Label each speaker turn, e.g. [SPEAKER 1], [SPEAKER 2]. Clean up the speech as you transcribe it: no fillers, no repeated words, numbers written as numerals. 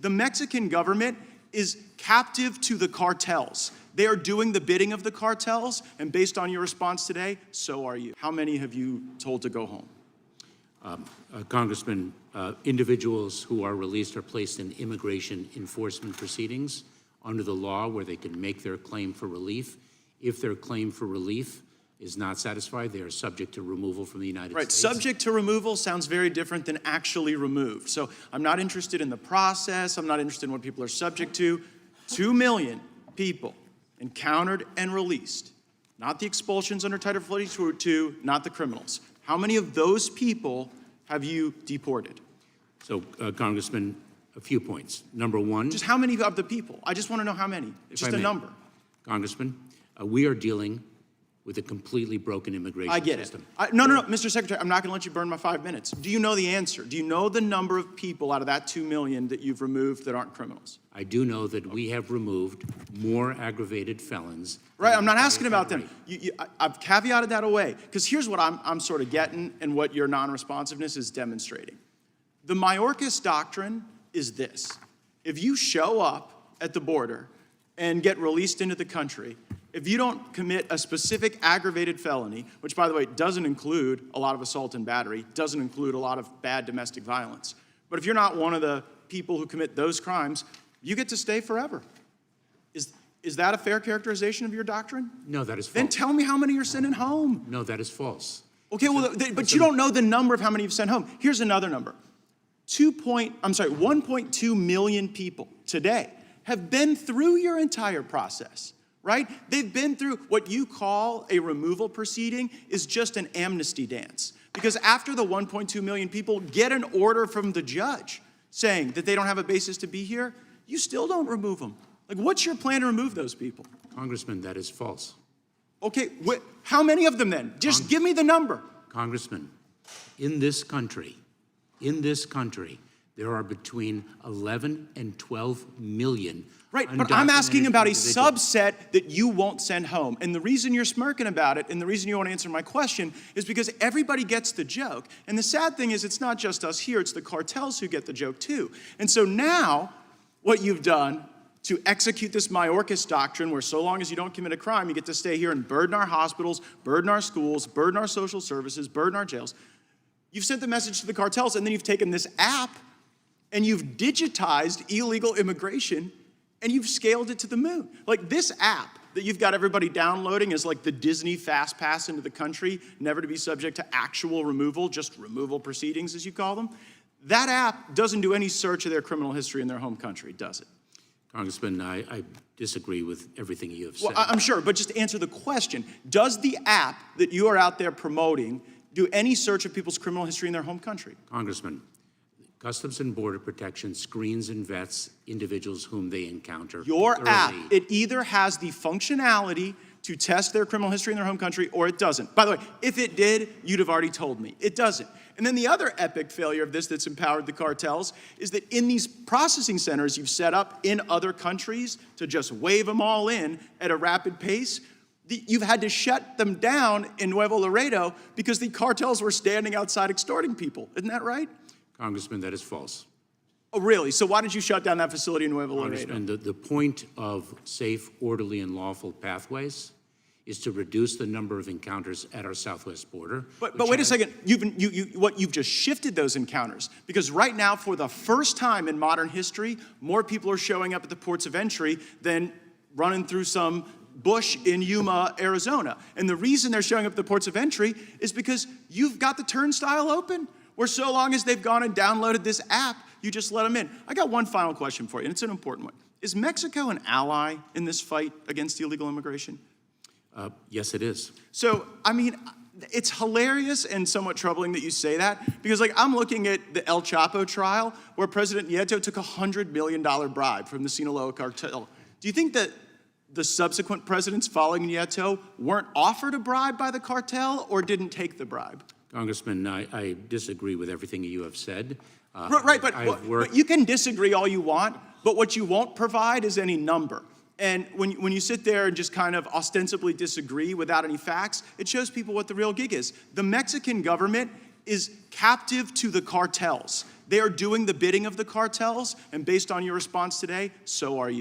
[SPEAKER 1] The Mexican government is captive to the cartels. They are doing the bidding of the cartels, and based on your response today, so are you. How many have you told to go home?
[SPEAKER 2] Congressman, individuals who are released are placed in immigration enforcement proceedings under the law where they can make their claim for relief. If their claim for relief is not satisfied, they are subject to removal from the United States.
[SPEAKER 1] Right, subject to removal sounds very different than actually removed. So I'm not interested in the process. I'm not interested in what people are subject to. 2 million people encountered and released. Not the expulsions under Title 42, not the criminals. How many of those people have you deported?
[SPEAKER 2] So, Congressman, a few points. Number one.
[SPEAKER 1] Just how many of the people? I just want to know how many. Just a number.
[SPEAKER 2] Congressman, we are dealing with a completely broken immigration system.
[SPEAKER 1] I get it. No, Mr. Secretary, I'm not going to let you burn my 5 minutes. Do you know the answer? Do you know the number of people out of that 2 million that you've removed that aren't criminals?
[SPEAKER 2] I do know that we have removed more aggravated felons.
[SPEAKER 1] Right, I'm not asking about them. I've caveated that away, because here's what I'm sort of getting and what your non-responsiveness is demonstrating. The Mayorkas doctrine is this. If you show up at the border and get released into the country, if you don't commit a specific aggravated felony, which, by the way, doesn't include a lot of assault and battery, doesn't include a lot of bad domestic violence, but if you're not one of the people who commit those crimes, you get to stay forever. Is that a fair characterization of your doctrine?
[SPEAKER 2] No, that is false.
[SPEAKER 1] Then tell me how many you're sending home.
[SPEAKER 2] No, that is false.
[SPEAKER 1] Okay, well, but you don't know the number of how many you've sent home. Here's another number. 1.2 million people today have been through your entire process, right? They've been through what you call a removal proceeding is just an amnesty dance. Because after the 1.2 million people get an order from the judge saying that they don't have a basis to be here, you still don't remove them. Like, what's your plan to remove those people?
[SPEAKER 2] Congressman, that is false.
[SPEAKER 1] Okay, how many of them then? Just give me the number.
[SPEAKER 2] Congressman, in this country, there are between 11 and 12 million.
[SPEAKER 1] Right, but I'm asking about a subset that you won't send home. And the reason you're smirking about it and the reason you won't answer my question is because everybody gets the joke. And the sad thing is it's not just us here, it's the cartels who get the joke too. And so now what you've done to execute this Mayorkas doctrine where so long as you don't commit a crime, you get to stay here and burden our hospitals, burden our schools, burden our social services, burden our jails. You've sent the message to the cartels, and then you've taken this app and you've digitized illegal immigration and you've scaled it to the moon. Like this app that you've got everybody downloading is like the Disney Fast Pass into the country, never to be subject to actual removal, just removal proceedings as you call them. That app doesn't do any search of their criminal history in their home country, does it?
[SPEAKER 2] Congressman, I disagree with everything you have said.
[SPEAKER 1] Well, I'm sure, but just to answer the question, does the app that you are out there promoting do any search of people's criminal history in their home country?
[SPEAKER 2] Congressman, Customs and Border Protection screens and vets individuals whom they encounter.
[SPEAKER 1] Your
[SPEAKER 2] thoroughly.
[SPEAKER 1] app, it either has the functionality to test their criminal history in their home country or it doesn't. By the way, if it did, you'd have already told me. It doesn't. And then the other epic failure of this that's empowered the cartels is that in these processing centers you've set up in other countries to just wave them all in at a rapid pace, you've had to shut them down in Nuevo Laredo because the cartels were standing outside extorting people. Isn't that right?
[SPEAKER 2] Congressman, that is false.
[SPEAKER 1] Oh, really? So why did you shut down that facility in Nuevo Laredo?
[SPEAKER 2] Congressman, the point of safe, orderly, and lawful pathways is to reduce the number of encounters at our southwest border.
[SPEAKER 1] But wait a second, you've just shifted those encounters because right now, for the first time in modern history, more people are showing up at the ports of entry than running through some bush in Yuma, Arizona. And the reason they're showing up at the ports of entry is because you've got the turnstile open, where so long as they've gone and downloaded this app, you just let them in. I got one final question for you, and it's an important one. Is Mexico an ally in this fight against illegal immigration?
[SPEAKER 2] Yes, it is.
[SPEAKER 1] So, I mean, it's hilarious and somewhat troubling that you say that because, like, I'm looking at the El Chapo trial where President Nieto took a $100 million bribe from the Sinaloa cartel. Do you think that the subsequent presidents following Nieto weren't offered a bribe by the cartel or didn't take the bribe?
[SPEAKER 2] Congressman, I disagree with everything you have said.
[SPEAKER 1] Right, but you can disagree all you want, but what you won't provide is any number. And when you sit there and just kind of ostensibly disagree without any facts, it shows people what the real gig is. The Mexican government is captive to the cartels. They are doing the bidding of the cartels, and based on your response today, so are you.